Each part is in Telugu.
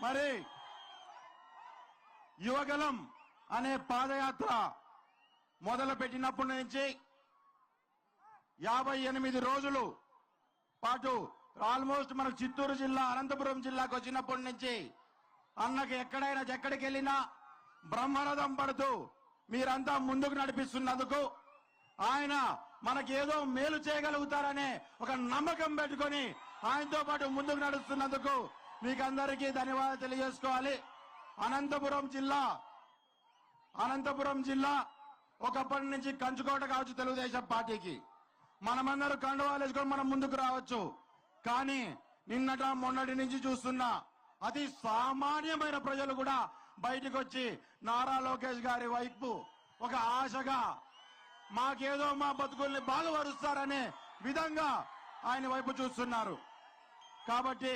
మరి యువగలం అనే పాదయాత్ర మొదలు పెట్టినప్పటి నుంచి 58 రోజులు పాటు ఆల్మోస్ట్ మనకు చిత్తూరు జిల్లా అనంతపురం జిల్లాకు వచ్చినప్పటి నుంచి అన్నకి ఎక్కడికి వెళ్ళినా బ్రహ్మరథం పడుతూ మీరంతా ముందుకు నడిపిస్తున్నందుకు ఆయన మనకేదో మేలు చేయగలుగుతారనే ఒక నమ్మకం పెట్టుకొని ఆయనతో పాటు ముందుకు నడుస్తున్నందుకు మీకందరికీ ధన్యవాదాలు తెలియజేసుకోవాలి. అనంతపురం జిల్లా ఒకప్పటి నుంచి కంచుకోట కావచ్చు తెలుగుదేశం పార్టీకి. మనమందరూ కండువాలు వేసుకొని మనం ముందుకు రావచ్చు. కానీ నిన్నట మొన్నటి నుంచి చూస్తున్నా అతి సామాన్యమైన ప్రజలు కూడా బయటకు వచ్చి నారా లోకేష్ గారి వైపు ఒక ఆశగా మాకేదో మా బతుకుల్ని బాగుపరుస్తారనే విధంగా ఆయన వైపు చూస్తున్నారు. కాబట్టి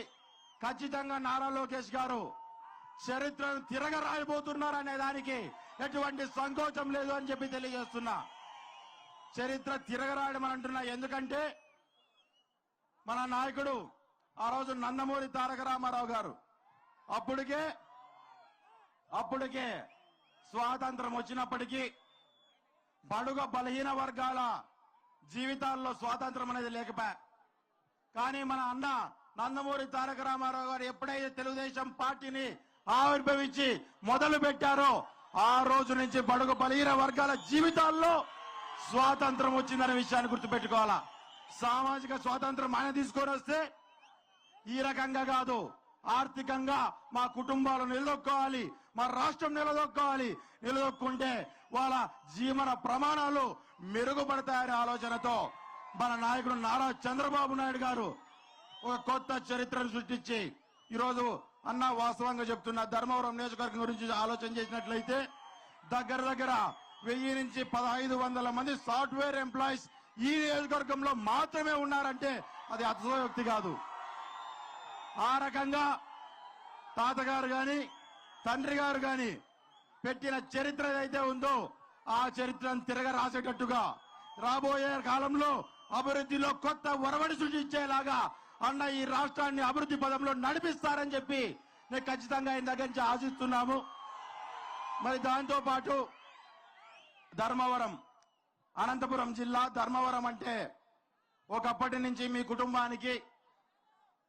ఖచ్చితంగా నారా లోకేష్ గారు చరిత్రను తిరగరాయబోతున్నారనే దానికి ఎటువంటి సంకోచం లేదు అని చెప్పి తెలియజేస్తున్నా. చరిత్ర తిరగరాయడం అని అంటున్నా. ఎందుకంటే మన నాయకుడు ఆ రోజు నందమూరి తారక రామారావు గారు అప్పటికే స్వాతంత్రం వచ్చినప్పటికీ బడుగ బలహీన వర్గాల జీవితాల్లో స్వాతంత్రం అనేది లేకపోయా. కానీ మన అన్న నందమూరి తారక రామారావు గారు ఎప్పుడైతే తెలుగుదేశం పార్టీని ఆవిర్భవించి మొదలు పెట్టారో ఆ రోజు నుంచి బడుగు బలహీన వర్గాల జీవితాల్లో స్వాతంత్రం వచ్చిందనే విషయాన్ని గుర్తుపెట్టుకోవాలా. సామాజిక స్వాతంత్రం ఆయన తీసుకొని వస్తే ఈ రకంగా కాదు, ఆర్థికంగా మా కుటుంబాలు నిలదొక్కోవాలి, మా రాష్ట్రం నిలదొక్కుంటే వాళ్ళ జీవన ప్రమాణాలు మెరుగుపడతాయనే ఆలోచనతో మన నాయకుడు నారా చంద్రబాబు నాయుడు గారు ఒక కొత్త చరిత్రను సృష్టించి ఈరోజు అన్న వాస్తవంగా చెప్తున్న ధర్మవరం నియోజకవర్గం గురించి ఆలోచన చేసినట్లయితే దగ్గర 1000 నుంచి 1500 మంది సాఫ్ట్వేర్ ఎంప్లాయీస్ ఈ నియోజకవర్గంలో మాత్రమే ఉన్నారంటే అది అతిశయోక్తి కాదు. ఆ రకంగా తాతగారు గాని తండ్రి గారు గాని పెట్టిన చరిత్ర ఏదైతే ఉందో ఆ చరిత్రను తిరగ రాసేటట్టుగా రాబోయే కాలంలో అభివృద్ధిలో కొత్త ఒరవడి సృష్టించేలాగా అన్న ఈ రాష్ట్రాన్ని అభివృద్ధి పదంలో నడిపిస్తారని చెప్పి నేను ఖచ్చితంగా ఆయన దగ్గర నుంచి ఆశిస్తున్నాము. మరి దాంతో పాటు ధర్మవరం, అనంతపురం జిల్లా ధర్మవరం అంటే ఒకప్పటి నుంచి మీ కుటుంబానికి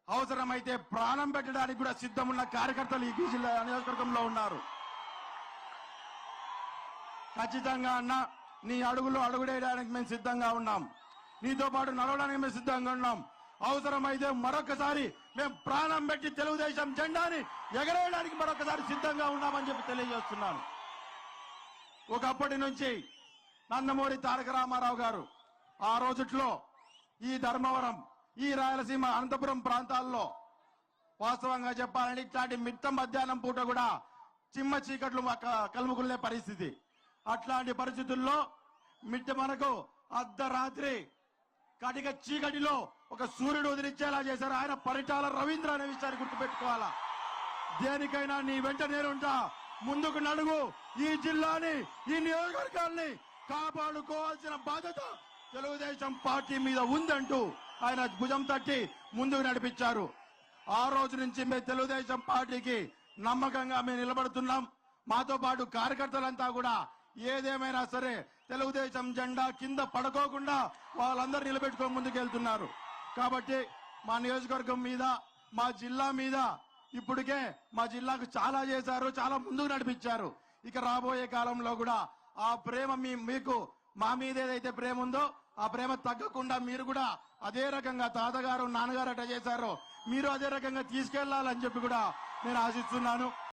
అవసరమైతే ప్రాణం పెట్టడానికి కూడా సిద్ధమున్న కార్యకర్తలు ఈ జిల్లా నియోజకవర్గంలో ఉన్నారు. ఖచ్చితంగా అన్న నీ అడుగుడేయడానికి మేము సిద్ధంగా ఉన్నాం, నీతో పాటు నడవడానికి మేము సిద్ధంగా ఉన్నాం. అవసరమైతే మరొకసారి మేము ప్రాణం పెట్టి తెలుగుదేశం జెండాని ఎగరేయడానికి మరొకసారి సిద్ధంగా ఉన్నామని చెప్పి తెలియజేస్తున్నాను. ఒకప్పటి నుంచి నందమూరి తారక రామారావు గారు ఆ రోజుట్లో ఈ ధర్మవరం, ఈ రాయలసీమ, అనంతపురం ప్రాంతాల్లో వాస్తవంగా చెప్పాలంటే ఇట్లాంటి మిట్ట మధ్యాహ్నం పూట కూడా చిమ్మ చీకట్లు కలుముకునే పరిస్థితి. అట్లాంటి పరిస్థితుల్లో మనకు అర్ధరాత్రి కటిక చీకటిలో ఒక సూర్యుడు వదిలిచ్చేలా చేశారు ఆయన. పరిటాల రవీంద్ర అనే విషయాన్ని గుర్తుపెట్టుకోవాలా. దేనికైనా నీ వెంట నేనుంటా, ముందుకు నడుగు, ఈ జిల్లాని ఈ నియోజకవర్గాల్ని కాపాడుకోవాల్సిన బాధ్యత తెలుగుదేశం పార్టీ మీద ఉందంటూ ఆయన భుజం తట్టి ముందుకు నడిపించారు. ఆ రోజు నుంచి మేము తెలుగుదేశం పార్టీకి నమ్మకంగా మేము నిలబడుతున్నాం. మాతో పాటు కార్యకర్తలంతా కూడా ఏదేమైనా సరే తెలుగుదేశం జెండా కింద పడుకోకుండా వాళ్ళందరూ నిలబెట్టుకొని ముందుకెళ్తున్నారు. కాబట్టి మా నియోజకవర్గం మీద, మా జిల్లా మీద ఇప్పటికే మా జిల్లాకు చాలా చేశారు, చాలా ముందుకు నడిపించారు. ఇక రాబోయే కాలంలో కూడా ఆ ప్రేమ మీకు మా మీద ఏదైతే ప్రేమ ఉందో ఆ ప్రేమ తగ్గకుండా మీరు కూడా అదే రకంగా తాతగారు నాన్నగారు అట్లా చేశారో మీరు అదే రకంగా తీసుకెళ్లాలని చెప్పి కూడా నేను ఆశిస్తున్నాను.